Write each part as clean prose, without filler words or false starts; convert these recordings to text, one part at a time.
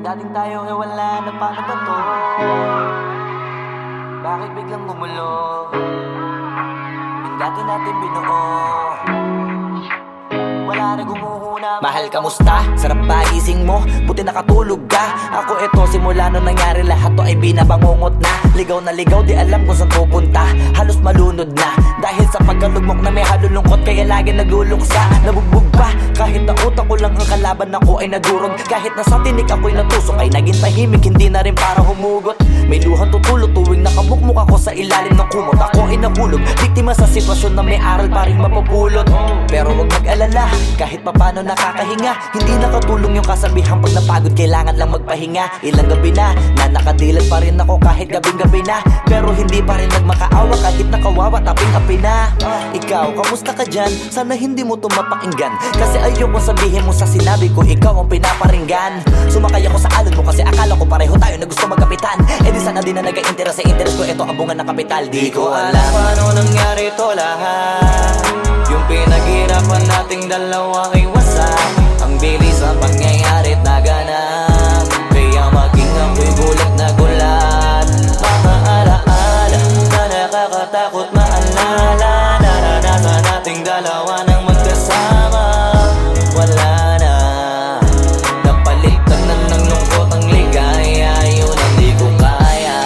Yung dating tayo wala na, paano ba to? Bakit biglang gumulo? Yung dati natin binuo, wala na gumuhuna. Mahal, kamusta? Sarap ba gising mo? Buti nakatulog ka. Ako eto, simula nung nangyari lahat to ay binabangungot na. Ligaw na ligaw, di alam kung saan pupunta. Halos malunod na dahil sa pagkalugmok na may halulungkot. Kaya lagi nagluluksa, nabugbog pa. Kahit na utak ko lang ang kalaban, ako ay nagurog. Kahit na sa tinik ako'y natusok, ay naging tahimik, hindi na rin para humugot. May luhang tutulog tuwing nakamukmuk ako sa ilalim ng kumot. Ako ay nahulog, biktima sa sitwasyon na may aral pa rin mapupulot. Pero wag mag-alala, kahit papano nakakahinga. Hindi nakatulong yung kasabihan, pag napagod kailangan lang magpahinga. Ilang gabi na nakadilat pa rin ako kahit gabing-gabi na. Pero hindi pa rin nagmakaawa kahit nakawawa, taping-api na. Ikaw, kamusta ka dyan? Sana hindi mo tumapakinggan, kasi ayoko sabihin mo sa sinabi ko ikaw ang pinaparinggan. Sumakay ako sa alon mo kasi akala ko pareho tayo na gusto magkapitan. Eh di sana di na nag-interest sa interest ko, ito ang bunga ng kapital. Di ko alam paano nangyari to lahat. Yung pinaghirapan nating dalawa ay wasak. Ang bilis ang pangyayarit na ganap, kaya maging ako'y gulat na gulat. Mga alaala na nakakatakot maalala. Naranasan nating dalawa ng magkasama. Wala na, napalitan na ng lungkot ang ligaya. Yun ang di ko kaya.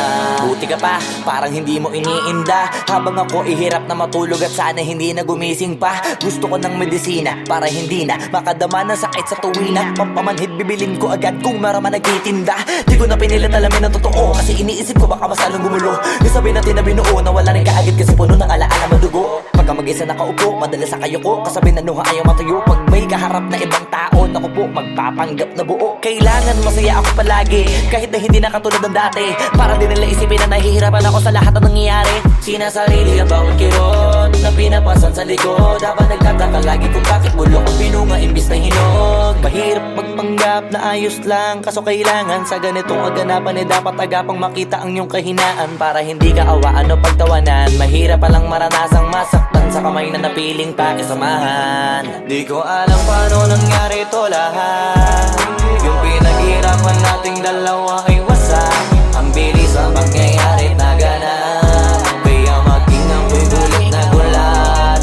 Buti ka pa, parang hindi mo iniinda. Habang ako ihirap na matulog at sana hindi na gumising pa. Gusto ko ng medisina para hindi na makadama ng sakit sa tuwina. Pampamanhid bibilin ko agad kung marama nagtitinda. Di ko na pinilit alamin ang totoo, kasi iniisip ko baka masalong gumulo. Yung sabi natin na binuo, nawala rin kaagad kasi puno ng alaala madugo. Pagka mag-isa nakaupo, madalas sa kayo ko, kasabi na nuha ayaw matuyo. Pag may kaharap na ibang tao, naku po, magpapanggap na buo. Kailangan masaya ako palagi, kahit na hindi na katulad ng dati. Para din nila isipin na nahihirapan ako sa lahat ng nangyayari. Sinasarili ang bawat kirot na pinapasan sa likod. Habang nagtataka lagi kung bakit bulok ang pinunga imbis na hinog. Mahirap magpanggap na ayos lang, kaso kailangan sa ganitong kaganapan dapat agapang makita ang iyong kahinaan. Para hindi ka awaan o pagtawanan, mahirap palang maranasang masaktan sa kamay na napiling pakisamahan. Di ko alam paano nangyari to lahat. Yung pinaghirapan nating dalawa ay wasak. Ang bilis ang pangyayari na ganap, kaya maging ako'y gulat na gulat.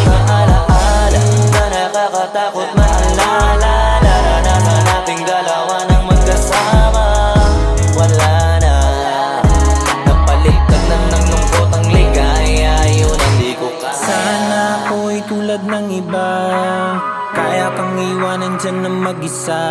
Mga alaala na nakakatakot maalala. Naranasan nating dalawa ng magkasama. Wala na, napalitan na ng lungkot ang ligaya. Yun ang di ko kaya. Sana ako'y tulad ng iba, kaya kang iwanan dyan na mag-isa.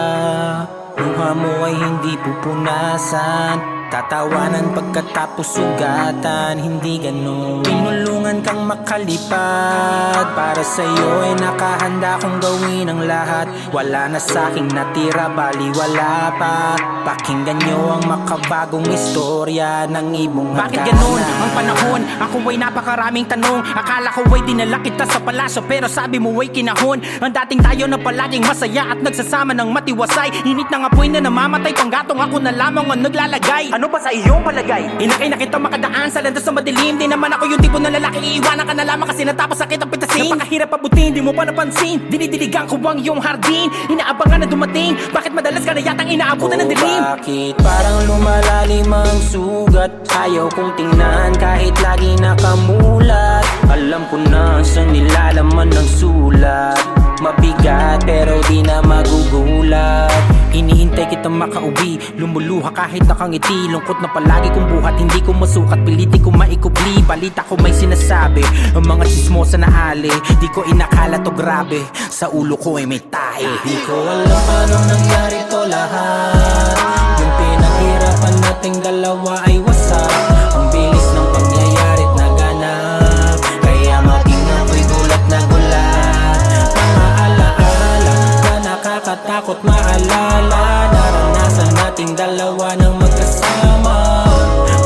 Luha mo ay hindi pupunasan, tatawanan pagkatapos sugatan. Hindi ganon, tinulungan kang makalipad. Para sa'yo ay nakahanda kong gawin ang lahat. Wala na sa'king natira, bali wala pa. Pakinggan nyo ang makabagong istorya ng ibong hagana. Bakit ganon ang panahon? Ako ay napakaraming tanong. Akala ko ay dinala kita sa palasyo, pero sabi mo ay kinahon. Ang dating tayo na palaging masaya at nagsasama ng matiwasay. Init ng apoy na namamatay, panggatong ako na lamang ang naglalagay. Ano ba sa iyong palagay? Inakay na kita makadaan sa landas sa madilim. Di naman ako yung tipo ng lalaki, iiwanan ka na lamang kasi natapos sakit ang pitasin. Napakahirap pabutin, di mo pa napansin. Dinidiligan ko ang iyong hardin, inaabangan na dumating. Bakit madalas ka na yatang inaabutan ng dilim? Bakit parang lumalalim ang sugat? Ayaw kong tingnan kahit lagi nakamulat. Alam ko na sa nilalaman ng sulat. Mabigat pero di na magugulat. Inihintay kitang makauwi, lumuluha kahit nakangiti. Lungkot na palagi kong buhat, hindi ko masukat, piliti ko maikubli. Balita ko may sinasabi, ang mga chismosa na ali. Di ko inakala to grabe, sa ulo ko ay may tae. Di ko alam paano nangyari to lahat. Yung pinaghirapan nating dalawa ay wasak. Ang bilis ng pangyayarit na ganap, kaya maging ako'y gulat na gulat. Mga alaala na nakakatakot maalala. Naranasan nating dalawa ng magkasama.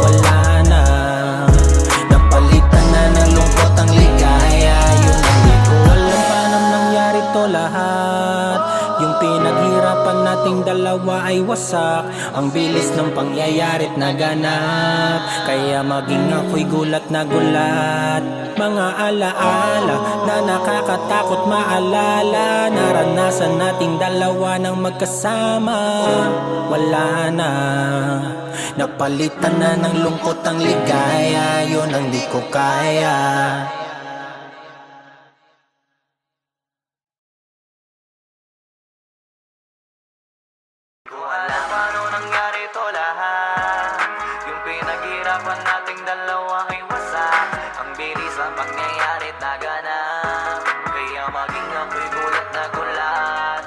Wala na, napalitan na ng lungkot ang ligaya. Yun ang di ko alam paano nangyari to lahat. Yung pinaghirapan natin nating dalawa ay wasak. Ang bilis ng pangyayari't naganap, kaya maging ako'y gulat na gulat. Mga alaala na nakakatakot maalala, naranasan nating dalawa ng magkasama. Wala na, napalitan na ng lungkot ang ligaya, yun ang di ko kaya. Ko alam paano nangyari to lahat. Yung pinaghirapan nating dalawa ay wasak. Ang bilis ang pangyayari naganap, kaya maging ako'y gulat na gulat.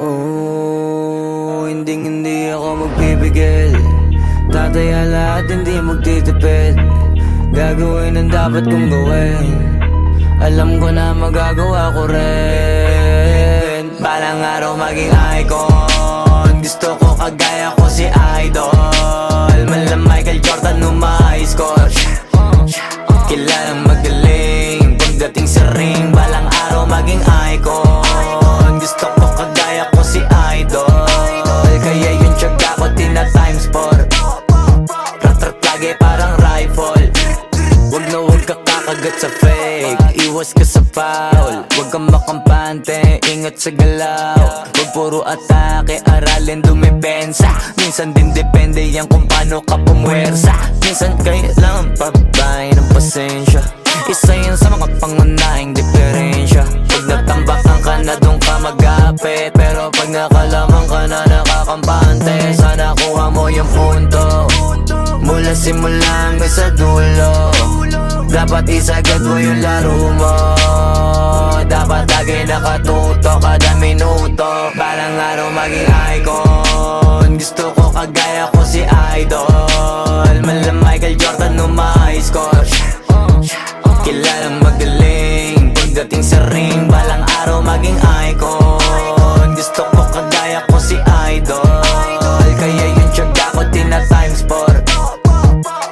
Oh, hindi ako magpipigil. Tataya lahat, hindi magtitipid. Gagawin ang dapat kong gawin. Alam ko na magagawa ko rin. Balang araw maging icon. Gusto ko kagaya ko si Idol. Mala Michael Jordan score. Kilalang magaling pagdating sa ring. Balang araw maging icon. Gusto ko kagaya ko si Idol. Kaya yung tiyaga ko tina-times 4. Rat-rat lagi parang rifle. Wag na wag ka kakagat sa fake. Iwas ka sa foul. Wag kang makampante, ingat sa galaw. Wag puro atake, aralin dumipensa. Minsan din depende yan kung paano ka pumwersa. Minsan kailangan pabay ng pasensya. Isa yan sa mga pangunahing diferensya. Pag natambakan ka na doon ka magapit, pero pag nakalaman ka na nakakampante, sana kuha mo yung punto. Mula simula hanggang sa dulo, dapat isagad mo yung laro mo. Dapat lagi nakatuto kada minuto. Balang araw maging icon. Gusto ko kagaya ko si Idol. Mala Michael Jordan score. Kilalang magaling pagdating sa ring. Balang araw maging icon. Gusto ko kagaya ko si Idol. Kaya yung tiyaga ko tina-times 4.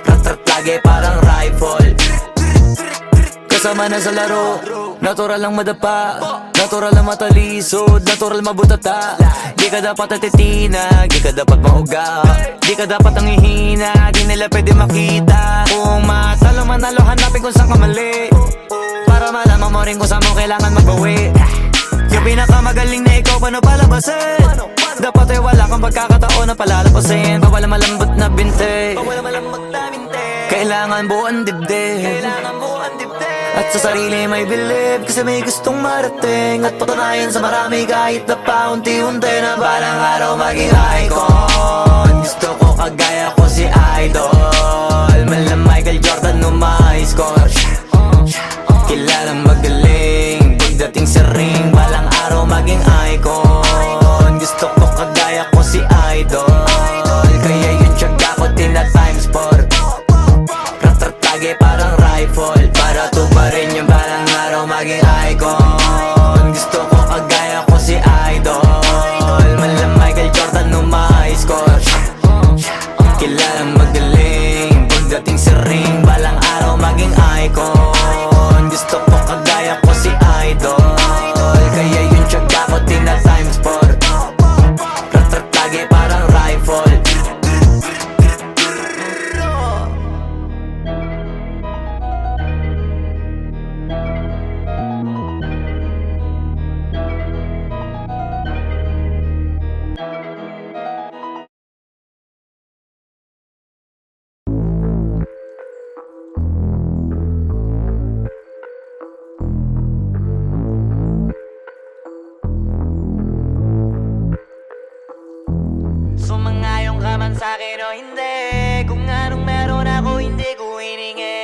Rat-rat lagi parang rifle. Kasama na sa laro, natural lang madapa, natural lang matalisod, natural mabutata. Di ka dapat atitinag, di ka dapat mauga, di ka dapat ang ihina, di nila pwede makita. Kung matalo manalo, hanapin kung saan ka mali, para malaman mo rin kung saan mo kailangan magbawi. Yung pinakamagaling na ikaw, paano palabasin? Dapat ay wala kang pagkakataon na palalapasin. Bawal malambot na binte, kailangan buuan dibdib. At sa sarili may believe, kasi may gustong marating. At patunayan sa marami kahit na paunti-unti, na balang araw maging icon. Gusto ko kagaya ko si Idol. Mala Michael Jordan score. Kilalang magaling pagdating sa ring. Balang araw maging icon. Gusto ko kagaya ko si Idol. Kaya yung tiyaga ko tina-times 4. Rat-rat lagi parang rifle. Para tuparin yung balang araw maging icon. Gusto ko kagaya ko si Idol. Mala Michael Jordan score. Kilalang magaling pagdating sa ring. Balang araw maging icon. Gusto ko kagaya ko si Idol. Kaya yung tiyaga ko tina-times 4. Rat-rat lagi parang rifle. Sumangayong ka man sa'kin o hindi, kung anong meron ako hindi ko hiningi.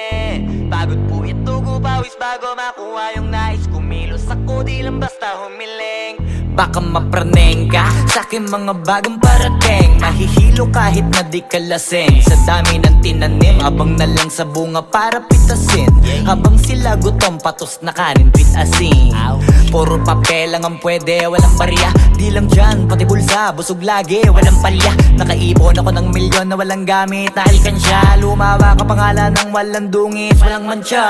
Pagod po ito ko pawis bago makuha yung nais. Kumilos ako di lang basta humiling. baka mapraneng ka sa aking mga bagong parating. Mahihilo kahit na di ka lasing sa dami ng tinanim, abang na lang sa bunga para pitasin. Habang sila gutom, patos na kanin with asin. Puro papel lang ang pwede, walang barya. Di lang dyan, pati bulsa, busog lagi, walang palya. Nakaipon ako ng milyon na walang gamit na alkansya. Lumawa ka pangalan ng walang dungis, walang mancha.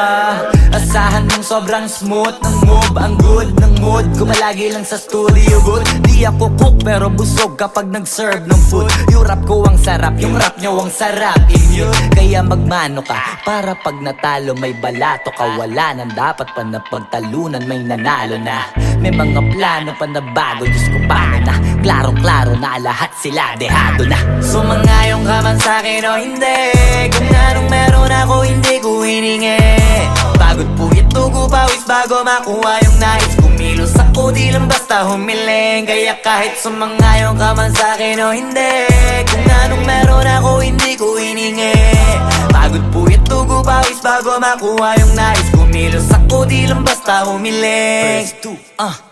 Asahan mong sobrang smooth ng move, ang good ng mood. Kumalagi lang sa studio good. Di ako cook pero busog kapag nag-serve ng food. Yung rap ko ang sarap, yung rap nyo ang sarap. Immune, kaya magmano ka para pag natalo may balato ka. Wala nang dapat pa na pagtalunan, may nanalo na. May mga plano pa na bago, Diyos ko paano na. Klarong-klaro na lahat sila dehado na. Sumangayong ka man sa'kin o hindi, kung anong meron ako hindi ko hiningi. Pagod po itugo pawis bago makuha yung nais. Kumilos ako di lang basta humiling. Kaya kahit sumangayong ka man sa'kin o hindi, kung anong meron ako hindi ko hiningi. Pagod po itugo pawis bago makuha yung nais. Kumilos ako di lang basta humiling.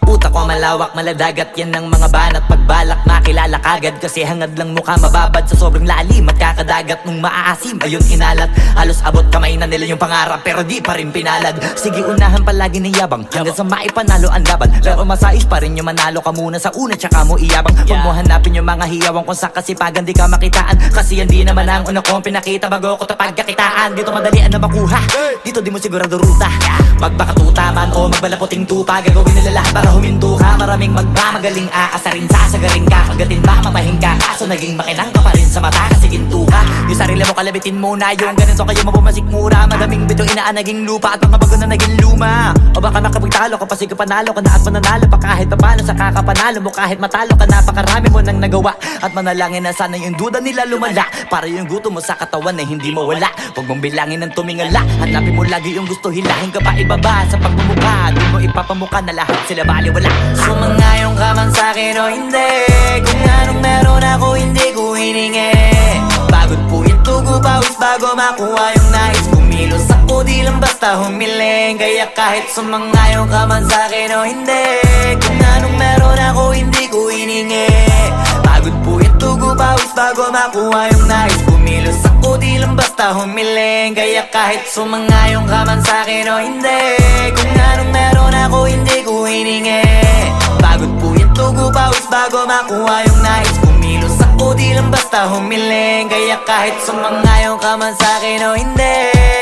Utak ko malawak, maladagat yan ng mga banat. Pagbalak makilala kagad kasi hangad lang mukha mababad sa sobrang lalim at kakadagat nung maaasim. Ayun inalat, halos abot kamay na nila yung pangarap pero di pa rin pinalad. Sige unahan palagi ni yabang hanggang sa maipanalo ang laban. Pero masais pa rin yung manalo ka muna sa una tsaka mo iyabang. Huwag mo hanapin yung mga hiyawang kung sa kasipagan di ka makitaan. Kasi yan di naman ang una kong pinakita bago ko tapagkakitaan. Dito madalian na makuha, dito di mo sigurado ruta. Magbakatuta man o magbalaputing tupa, gagawin nila lahat para huminto ka. Maraming magmamagaling aasarin, sasagaring ka, kagatin ba mapahing ka. Kaso naging makinang ka pa rin sa mata kasi ginto ka. Yung sarili mo kalabitin muna, yung ganito kayo mapumasik mura. Madaming bito inaan naging lupa at mga bago na naging luma. O baka makapagtalo ka pa sige panalo ka na at mananalo pa kahit papano sa kakapanalo mo. Kahit matalo ka napakarami mo nang nagawa at manalangin na sana yung duda nila lumala para yung gutom mo sa katawan na hindi mo wala. Huwag mong bilangin ng tumingala, hanapin mo lagi yung gusto, hilahin ka pa ibaba sa pagmumukha. Doon mo ipapamuka na lahat sila baliwala. Sumangayong ka man sa'kin o hindi, kung anong meron ako hindi ko hiningi. Pagod po itugo pawis bago makuha yung nais. Kumilos ako di lang basta humiling. Kaya kahit sumangayong ka man sa'kin o hindi, kung anong meron ako hindi ko hiningi. Pagod po itugo pawis bago makuha yung nais. Kumilos ako di lang basta humiling. Kaya kahit sumangayong ka man sa'kin o hindi, kung anong meron ako hindi ko hiningi. Pagod po itugo pawis bago makuha yung nais. Kumilos ako di lang basta humiling. Kaya kahit sumangayong ka man sa'kin o hindi,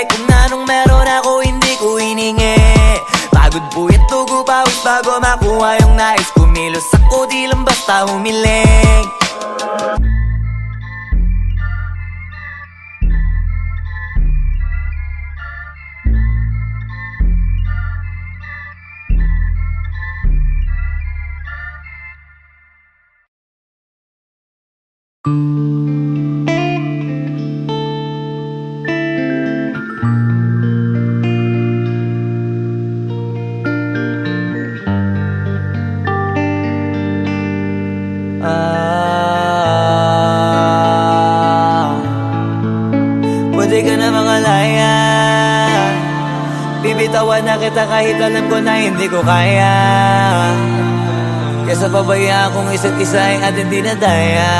kung anong meron ako hindi ko hiningi. Pagod po itugo pawis bago makuha yung nais. Kumilos ako di lang basta humiling. Pwede ka na mangalaya, bibitawan na kita kahit alam ko na hindi ko kaya. Kesa pabayaan kong isa't isa ay ating dinadaya.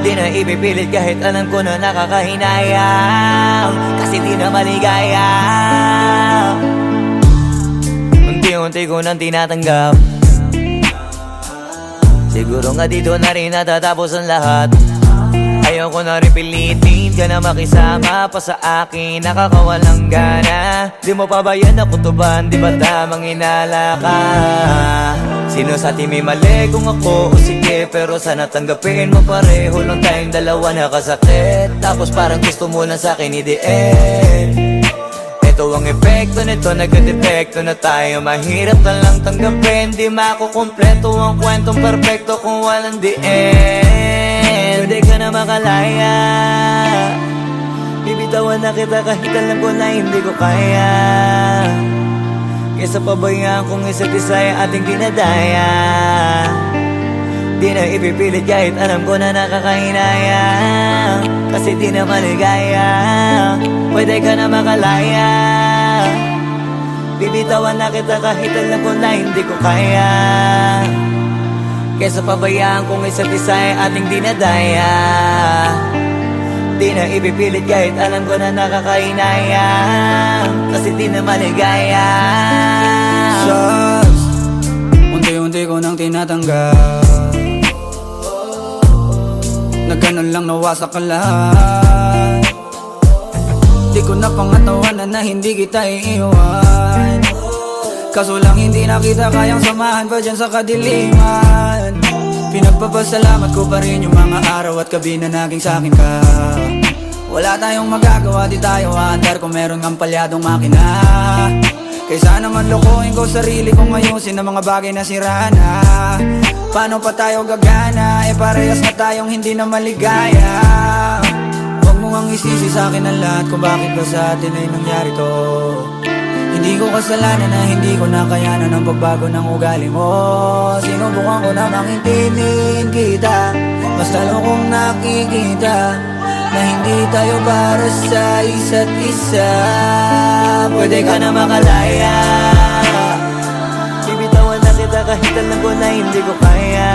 Di na ipipilit kahit alam ko na nakakahinayang, kasi di na maligaya. Unti-unti ko nang tinatanggap, siguro nga dito na rin natatapos ang lahat. Ayoko na rin pilitin ka na makisama pa sa akin, nakakawalang gana. Di mo pa ba yan nakutuban, di ba tamang inala ka? Sino sa atin may mali kung ako o sige, pero sana tanggapin mo pareho lang tayong dalawa nakasakit. Tapos parang gusto mo lang sa akin i-end. Ito ang epekto nito, nagka-depekto na tayo. Mahirap na lang tanggapin, di makukumpleto ang kwentong perfecto kung walang the end. Pwede ka na makalaya, bibitawan na kita kahit alam ko na hindi ko kaya. Kesa pabayaan kung isa't isa ay ating dinadaya. Di na ipipilit kahit alam ko na nakakahinaya, kasi di na maligaya. Pwede ka na makalaya, Bibitawan na kita kahit alam ko na hindi ko kaya, kesa pabayaan kung isa't isa ay ating dinadaya. Di na ipipilit kahit alam ko na nakakahinayang, kasi di na maligaya. Shots, unti-unti ko nang tinatanggap, na ganun lang nawasak ka lahat. Di ko na pangatawanan na hindi kita iiwan, kaso lang hindi na kita kayang samahan pa dyan sa kadiliman. Pinagpapasalamat ko pa rin yung mga araw at gabi na naging sa'kin ka. Wala tayong magagawa, di tayo aandar kung meron ng palyadong makina. Kaysa naman lokohin ko sarili kong ayusin ang mga bagay na sira na. Paano pa tayo gagana, eh parehas na tayong hindi na maligaya. Huwag mo ang isisi sa'kin ang lahat kung bakit ba sa atin ay nangyari to. Hindi ko kasalanan na hindi ko nakayanan ang pagbago ng ugali mo. Sinubukan ko na makintindihin kita, basta lang kong nakikita na hindi tayo para sa isa't isa. Pwede ka na makalaya, bibitawan na kita kahit alam ko na hindi ko kaya,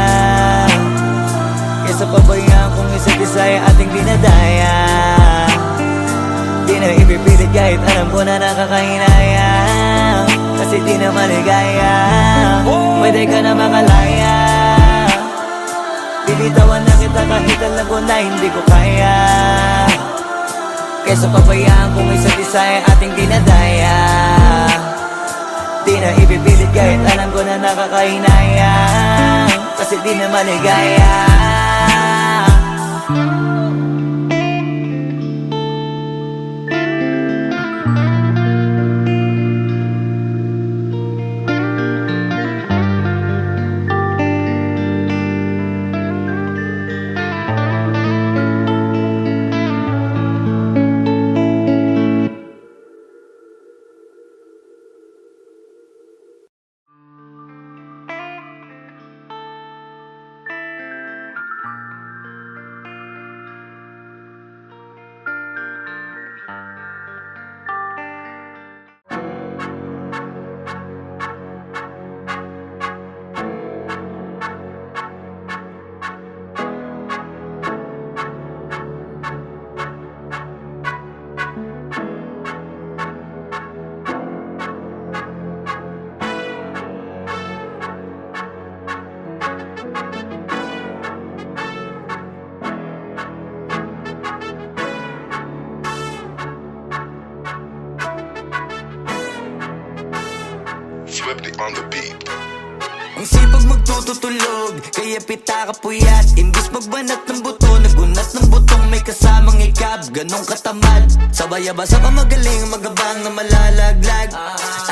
kesa pabayaan kung isa't isa ay ating dinadaya. Di na ipipilit kahit alam ko na nakakahinayang, kasi di na maligaya. Pwede ka na makalaya, bibitawan na kita kahit alam ko na hindi ko kaya, kesa pabayaan kung isa't isa ay ating dinadaya. Di na ipipilit kahit alam ko na nakakahinayang, kasi di na maligaya. Swifty on the beat. Ang sipag magtututulog, kaya pita ka puyat. Imbis magbanat ng buto, nagunat ng butong may kasamang ikab. Ganong katamad, sabay-abasa pa magaling, magabang na malalaglag.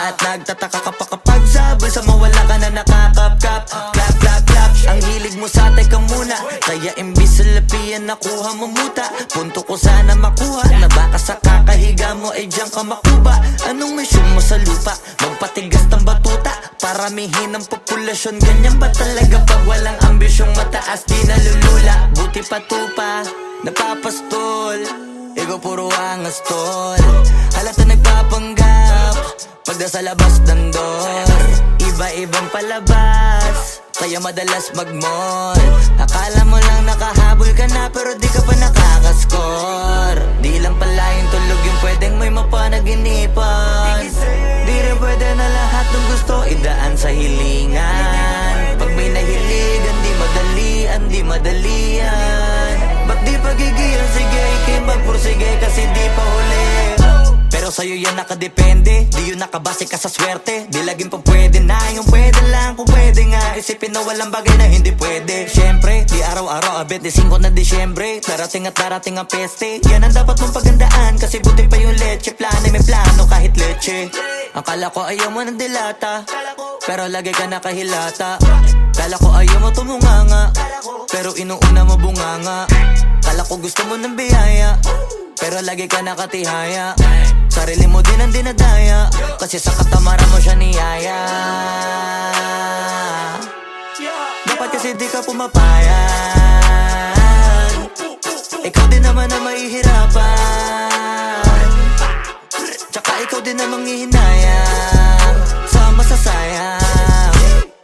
At nagtataka ka pa kapag sabay sa mawala ka na nakakapkap. Clap, clap, clap, ang hilig mo sa teka muna, kaya imbis sa lapian nakuha mo muta. Punto ko sana makuha, na baka sa kakahiga mo ay diyan ka makuba. Anong mission mo sa lupa? Magpatigas ng batuta, paramihin ang populasyon. Ganyan ba talaga pag walang ambisyong mataas? Di nalulula, buti patupa, napapastol. Ikaw puro angas tol, halata nagpapanggap pag nasa labas ng door. Iba-ibang palabas, kaya madalas mag-mall. Akala mo lang nakahabol ka na, pero di ka pa nakakascore. Di lang pala yung tulog yung pwedeng may mapanaginipan. Di rin pwede na lahat ng gusto idaan sa hilingan. Pag may nahiligan, di madalian. Ba't di pagigilan? Sige, ikay magpursige kasi di pa huli. Pero sa'yo yan nakadepende, di yun nakabase ka sa swerte. Di laging pa pwede na, yung pwede lang kung pwede nga. Isipin na walang bagay na hindi pwede. Siyempre, di araw-araw, 25 na Disyembre. Darating at darating ang peste, yan ang dapat mong pagandaan. Kasi buti pa yung leche, plano may plano kahit leche. Akala ko ayaw mo ng dilata, pero lagi ka nakahilata. Kala ko ayaw mo tumunganga, pero inuuna mo bunganga. Kala ko gusto mo ng biyaya, pero lagi ka nakatihaya. Sarili mo din ang dinadaya, kasi sa katamaran mo siya niyaya. Dapat kasi di ka pumapayag, ikaw din naman ang mahihirapan, tsaka ikaw din ang manghihinayang.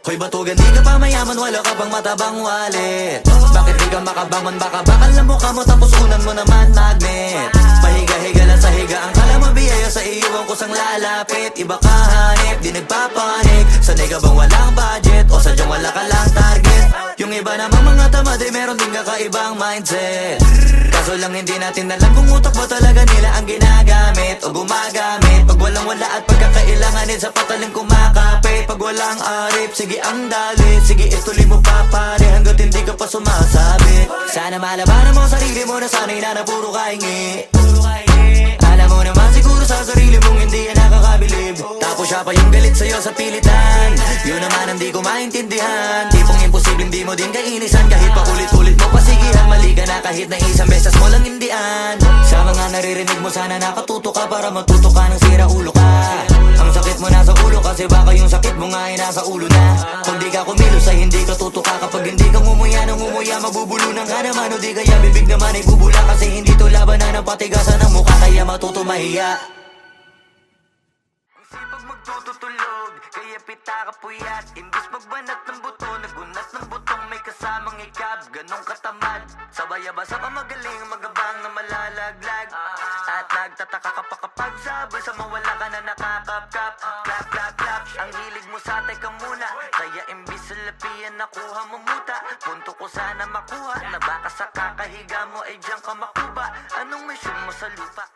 Hoy batugan, di ka pa mayaman, wala ka pang matabang wallet. Bakit di ka makabangon, baka bakal na mukha mo tapos unan mo naman magnet. Pahiga-higa lang sa higa, ang kala mabiyaya sa iyo ang kusang lalapit. Iba ka hanip, di nagpapanik. Sanay ka bang walang budget o sadyang wala ka lang target? Yung iba namang mga tamad ay meron din kakaibang mindset. Kaso lang hindi natin alam kung utak ba talaga nila ang ginagamit o gumagamit. Pag walang wala at pagkakailanganin sa pataling kumakapit. Pag walang arip, sige ang dali, sige ituloy mo pa pare hanggat hindi ka pa sumasabi. Sana malabanan mo sarili mo na sanay na puro kahingi. Alam mo naman siguro sa sarili mong hindi yan nakakabilib. Tapos siya pa yung galit sa'yo sa pilitan. Yun naman ang di ko maintindihan. Tipong imposible hindi mo din kainisan. Kahit pa ulit-ulit mo pasigihan, mali ka na kahit na isang beses mo lang hindian. Sa mga naririnig mo sana nakatuto ka para matuto ka ng sira ulo ka. Ang sakit mo nasa ulo kasi baka yung sakit mo nga ay nasa ulo na. Kung di ka kumilos ay hindi ka tutuka. Kapag hindi ka ngumuya ng ngumuya, mabubulunan ka naman. O di kaya bibig naman ay bubula. Kasi hindi to labanan ng patigasan ng mukha, kaya matuto mahiya. Ang sipag magtututulog, kaya pita ka puyat. Imbis magbanat ng buto, nagunat ng butong may kasamang ikab. Ganong katamad, sabay-abasa pa magaling, magabang na malalaglag. At nagtataka ka pa kapag sabay sa mawala ka na nakakapkap. Clap, clap, clap, ang hilig mo sa teka muna. Kaya imbis sa lapian nakuha mo muta. Punto ko sana makuha, na baka sa kakahiga mo ay diyan ka makuba. Anong mission mo sa lupa?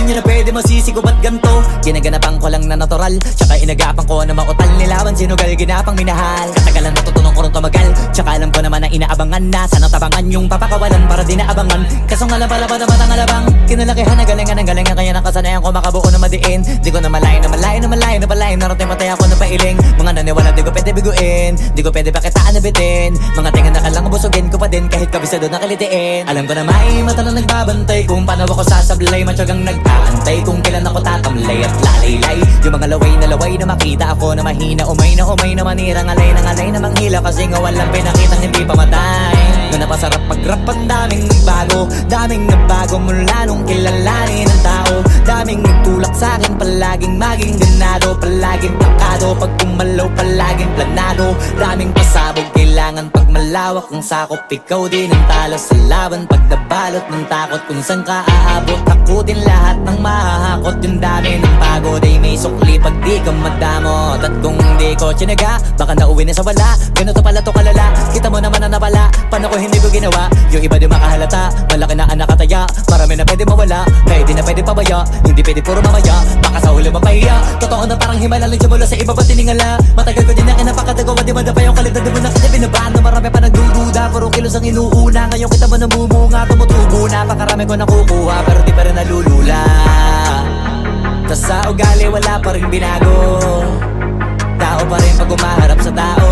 Na pwede masisi ko ba't ganto? Ginaganapan ko lang na natural, tsaka inagapan ko na mautal. Nilawan sinugal, ginapang minahal. Katagalan natutunan ko rin tumagal, tsaka alam ko naman na inaabangan na. Sana tabangan yung papakawalan para di naabangan. Kaso nga lang pala ba naman ang alabang kinalakihan na galingan ng galingan, kaya nakasanayan ko makabuo na madiin. Di ko na malayo na malayo na malayo na malayo. Narating matay ako na pailing. Mga naniwala di ko pwede biguin, di ko pwede pakitaan na bitin. Mga tingan na kalang busugin ko pa din kahit kabisado na kalitiin. Alam ko na may mata na nagbabantay kung paano ako sasablay. Matyagang nag-aantay kung kailan ako tatamlay at lalaylay. Yung mga laway na makita ako na mahina. Umay na manira, ngalay na manghila. Kasi nga walang pinakitang hindi pamatay. Na napasarap mag-rap, ang daming nagbago mula nung kilalanin ang tao. Daming nagtulak sa'kin, palaging maging ganado. Palaging takado, pag kumalaw palaging planado. Daming pasabog, kailangan pag malawak ang sakop. Ikaw din ang talo sa laban, pag nabalot ng takot. Kung saan ka aabot, takutin lahat ng mahahakot. Yung dami ng pagod ay may sukli pag di ka madamot. At kung di ko tsinaga, baka nauwi na sa wala. Ganito pala to kalala, kita mo naman na nabala. Paano ko hindi ko ginawa, yung iba di makahalata. Malaki na ang nakataya, marami na pwede mawala. Pwede na pwede pabaya, hindi pwede puro mamaya. Baka sa huli mapahiya, totoo na parang himala lang siya mula sa iba ba tiningala. Matagal ko din na kinapakatagawa, di manda pa yung kalidad. Di mo na kita binabaan na marami pa nagdududa. Puro kilos ang inuuna, ngayon kita mo namumunga. Tumutubo na, pakarami ko nakukuha, pero di pa rin nalulula. Tas sa ugali wala pa rin binago. Tao pa rin pag umaharap sa tao.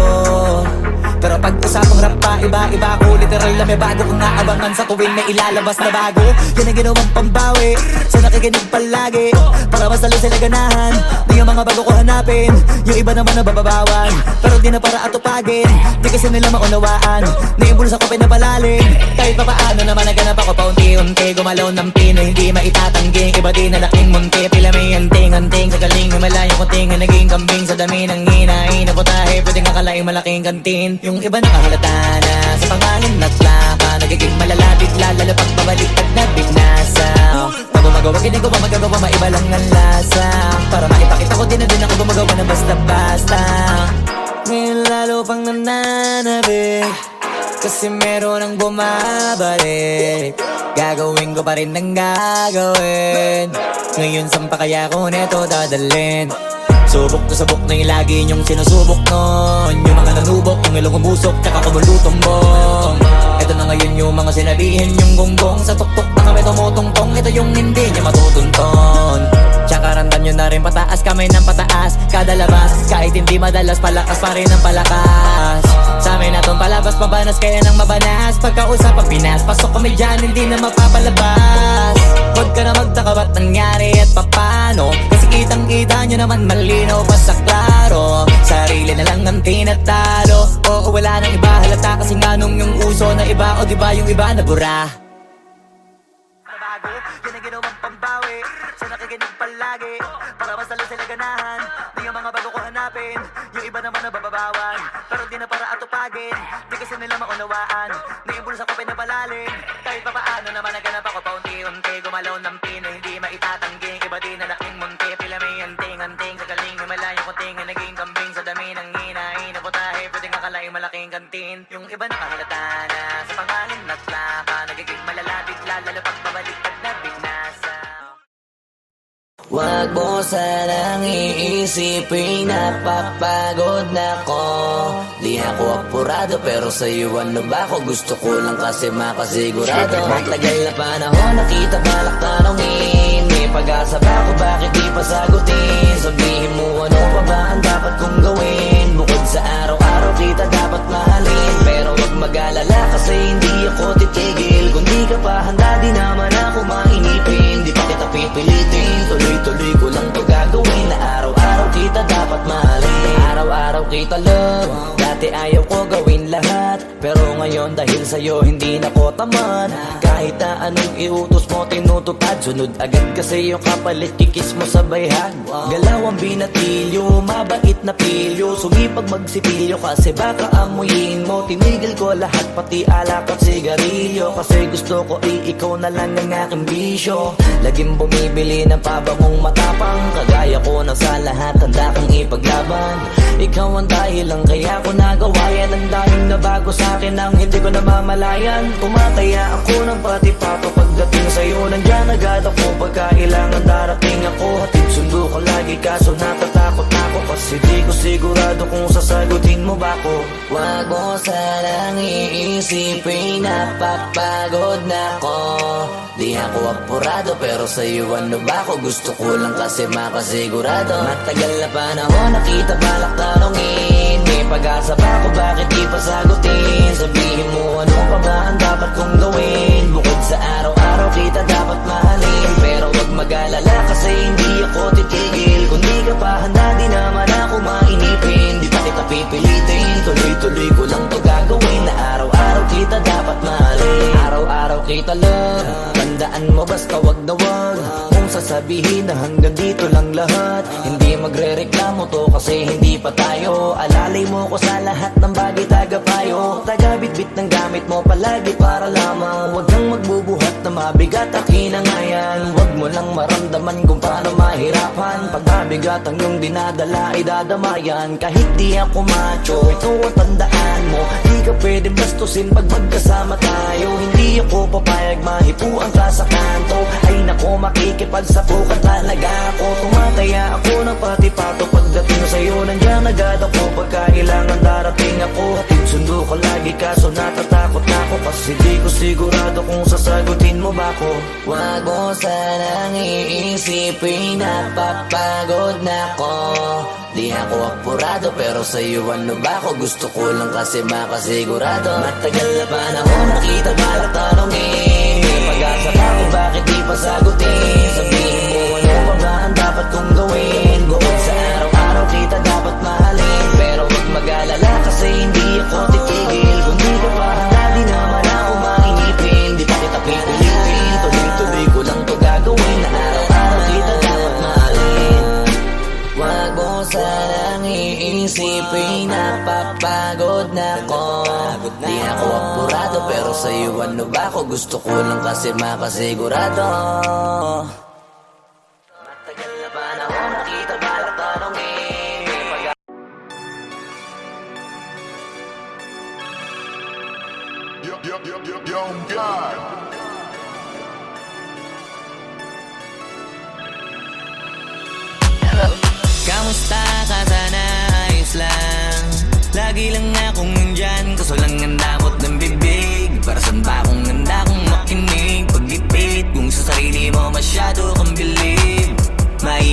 Pero pag usapang rap pa, iba-iba ko. Literal na may bago kong naabangan sa tuwing may ilalabas na bago. Yan ang ginawang pambawi sa nakikinig palagi, para mas lalo sila ganahan na yung mga bago ko hanapin. Yung iba naman nababawan, pero di na para atupagin. Di kasi nila maunawaan na yung bulsa ko pinapalalim. Kahit pa paano naman naganap ako paunti-unti. Gumalaw ng pino, hindi maitatangging. Iba din na laking munti, pila may anting-anting. Sa galing may malayong kuting na naging kambing. Sa dami ng hinahin na putahe, pwedeng akalaing malaking kantin. Yung iba nakahalata na sa pangalan at laka. Nagiging malala bigla, lalo pag pabaliktad na bignasa. Pag gumagawa, hindi ko pa magagawa, maiba lang ang lasa. Para maipakita ko din na din ako gumagawa ng basta-basta. Ngayon lalo pang nananabik, kasi meron ang bumabalik. Gagawin ko pa rin ang gagawin. Ngayon saan pa kaya ko neto dadalhin? Subok to subok na yung lagi niyong sinusubok nun. Yung mga nanubok, yung ilong umusok, tsaka kumulutumbong. Ito na ngayon yung mga sinabihin yung gonggong. Sa tuktok na kami tumutungtong, ito yung hindi niya matutunton. Tsaka ramdam nyo na rin pataas kamay ng pataas kada labas, kahit hindi madalas palakas pa rin ang palakas. Sa amin natong palabas pabanas kaya nang mabanas. Pagkausapang Pinas, pasok kami dyan hindi na mapapalabas. Huwag ka na magtaka ba't nangyari at papano, kasi kitang kita nyo naman malinaw pa sa klaro. Sarili na lang ang tinatalo. Oo, wala nang iba halata kasi nga nung yung uso na iba. O diba yung iba nabura. Nabago, yan ang ginawang pambawi. Siya nakikinig palagi para masalo sila ganahan. Di ang mga bago ko hanapin, yung iba naman nabababawan. Pero di na para atupagin, di kasi nila maunawaan. Naimbulsa ko pinapalalim, kahit pa paano naman naganap ako paunti-unti. Gumalaw ng pino, hindi maitatangging. Iba din na laking munti, pila may anting-anting. Sa galing may malayong kunting na naging kambing. Sa dami ng hinahin na putahe, pwedeng akalaing malaking kantin. Yung iba nakahalata na sa pangalan naglaka. Nagiging malalapit lalo pag babalik pag nabinasa. Wag mo sanang iisipin napapagod na ko. Di ako apurado pero sa'yo ano ba ako? Gusto ko lang kasi makasigurado. Matagal na panahon nakita balak tanongin. May pag-asa ba ako bakit di pa sagutin? Sabihin mo ano pa ba ang dapat kong gawin? Bukod sa araw-araw kita dapat mahalin. Pero wag mag-alala kasi hindi ako titigil. Kung di ka pa handa di naman ako mainipin. Di pa kita pipilitin, tuloy-tuloy ko lang to gagawin. Na araw-araw kita dapat mahalin. Araw-araw kita love. Dati ayaw ko gawin lahat, pero ngayon dahil sa'yo hindi na ko tamad. Kahit na anong iutos mo tinutupad, sunod agad kasi yung kapalit kikis mo sa bayhan. Galaw ang binatilyo, mabait na pilyo. Sumipag magsipilyo kasi baka amuyin mo. Tinigil ko lahat pati alak at sigarilyo, kasi gusto ko ikaw na lang ang aking bisyo. Laging bumibili ng pabangong matapang, kagaya ko na sa lahat handa kang ipaglaban. Ikaw ang dahilan kaya ko nagawa yan. Ang daming nabago sa'kin ang hindi ko namamalayan. Tumataya ako ng pati pato pagdating sa'yo. Nandiyan agad ako pagkailangan darating ako. Hatid sundo ko lagi kaso natatakot ako, kasi di ko sigurado kung sasagutin mo ba ko. Wag mo sanang iisipin napapagod na ko. Di ako apurado pero sa'yo ano ba ako? Gusto ko lang kasi makasigurado. Matagal na panahon nakita balak tanongin. May pag-asa ba ako bakit di pa sagutin? Sabihin mo ano pa ba ang dapat kong gawin? Bukod sa araw-araw kita dapat mahalin. Pero wag mag-alala kasi hindi ako titigil. Kung di ka pa handa di naman ako mainipin. Di pa kita pipilitin, tuloy-tuloy ko lang to gagawin. Na araw-araw kita dapat mahalin. Araw-araw kita love. Tandaan mo basta wag na wag kung sasabihin na hanggang dito lang lahat. Hindi magre-reklamo to kasi hindi pa tayo. Alalay mo ko sa lahat ng bagay tagapayo. Taga-bitbit ng gamit mo palagi para lamang. Huwag kang magbubuhat na mabigat akin ang ayan. Huwag mo lang maramdaman kung paano mahirapan. Pag mabigat ang iyong dinadala ay dadamayan. Kahit di ako macho, ito ang tandaan mo. Di ka pwede bastusin pag magkasama tayo. Hindi ako papayag mahipuan ka sa kanto. Ay nako makikipagsapukan talaga ako. Tumataya ako ng pati pato pagdating sa'yo. Nandiyan agad ako pagkailangan darating ako. Hatid sundo ko lagi kaso natatakot na ako, kasi di ko sigurado kung sasagutin mo ba ko. Wag mo sanang iisipin napapagod na ko. Di ako apurado pero sa'yo ano ba ako? Gusto ko lang kasi makasigurado. Matagal na panahon nakita balak tanongin. May pag-asa ba ako bakit di pa sagutin? Sabihin mo ano pa ba ang dapat kong gawin? Bukod sa araw-araw kita dapat mahalin. Pero wag mag-alala kasi hindi ako titigil. Kung di ka pa handa di naman ako mainipin. Di pa kita pipilitin, tuloy-tuloy ko lang to gagawin. Na araw-araw kita dapat mahalin. Wag mo sanang iisipin napapagod na ko. Di ako apurado pero sa'yo ano ba ako? Gusto ko lang kasi makasigurado. Matagal na panahon nakita balak tanongin. Yo, God. Kamusta ka sana? Ayos lang. Lagi lang akong nandyan, kaso lang ang damot ng bibig. Para saan ba akong handa kong makinig? Pag-ipit, kung sa sarili mo masyado kang bilib. May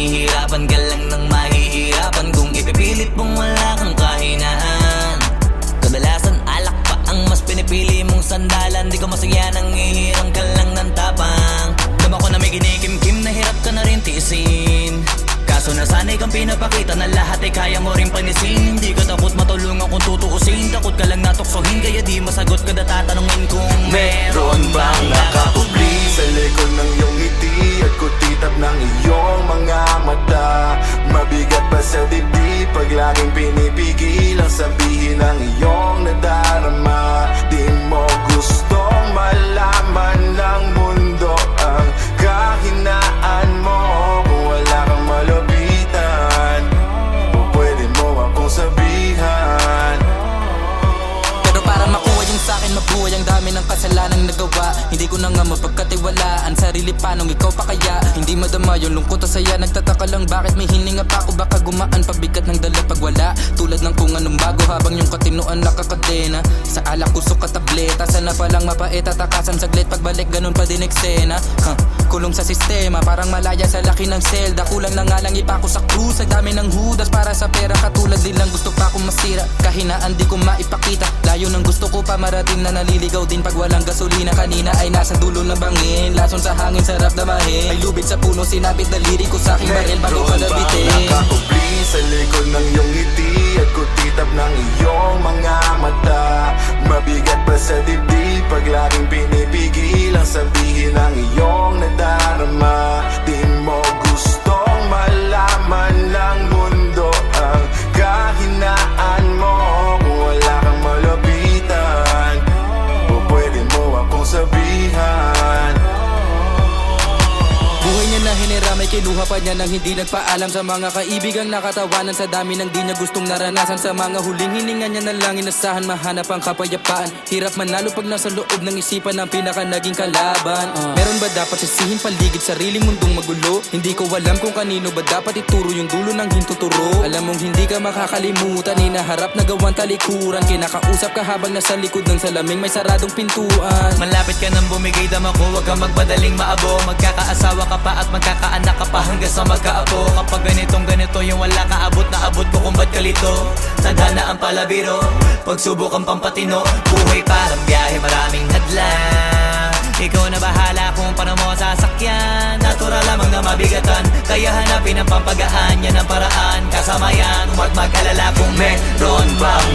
lahat ay kaya mo rin panisin. Hindi ka takot matulungan kung tutuusin. Takot ka lang natuksohin, kaya di masagot ka na tatanungin kung meron bang nakakubli Sa likod ng iyong ngiti at kutitap ng iyong mga mata. Mabigat pa sa dibdib pag laging pinipigil ang sabihin ng iyong nadarama. Di mo gustong malaman ng mundo ang kahinaan mo. Kung wala kang malapitan, pwede mo akong sabihan. Pero para makuha yung sa'kin mabuhay, ang dami ng kasalanang nagawa. Hindi ko na nga mapagkatiwalaan sarili, paanong ikaw pa kaya? Hindi madama yung lungkot at saya. Nagtataka lang bakit may hininga pa ako. Baka gumaan pabigat ng dala pag wala. Tulad ng kung anong bago habang yung katinuan nakakadena. Sa alak kusok at tableta, sana palang mapait at takasan saglit. Pagbalik ganun pa din eksena. Kulong sa sistema, parang malaya sa laki ng selda. Kulang na nga lang ipako sa krus. Ang dami ng hudas para sa pera, katulad nilang gusto pa akong masira. Kahinaan di ko maipakita, layo ng gusto ko pa marating na naliligaw din pag walang gasolina. Kanina ay nasa dulo ng bangin, lason sa hangin sarap damahin. May lubid sa puno, sinapit daliri ko sa aking baril bago ko nabitin. Nakakubli sa likod ng iyong ngiti at kutitap ng iyong mga mata. Mabigat pa sa dibdib pag laging pinipigil ang sabihin ng iyong nadarama. Di mo gustong malaman ng mundo ang kahinaan mo. Kung wala kang malapitan, pwede mo akong sabihan. Buhay niya na hiniramay, kinuha pa niya nang hindi nagpaalam sa mga kaibigang nakatawanan. Sa dami ng di niya gustong naranasan, sa mga huling hininga niya na lang inasahan, mahanap ang kapayapaan. Hirap manalo pag nasa loob ng isipan ng pinaka naging kalaban. Meron ba dapat sisihin paligid sariling mundong magulo? Hindi ko alam kung kanino ba dapat ituro yung dulo ng hintuturo. Alam mong hindi ka makakalimutan, inaharap na gawang talikuran. Kinakausap ka habang nasa likod ng salaming may saradong pintuan. Malapit ka nang bumigay dama ko, huwag kang magbadaling maabo. Magkakaasawa ka pa at magkakaanak ka pa hanggang sa magkaapo. Kapag ganito yung wala ka abot na abot ko kung ba't kalito. Tadhana ang palabiro, pagsubok ang pampatino. Buhay parang biyahe, maraming hadlang. Ikaw na bahala kung paano mo sasakyan. Natural lamang na mabigatan, kaya hanapin ang pampagaan. Yan ang paraan, kasama yan, huwag mag-alala kung meron bang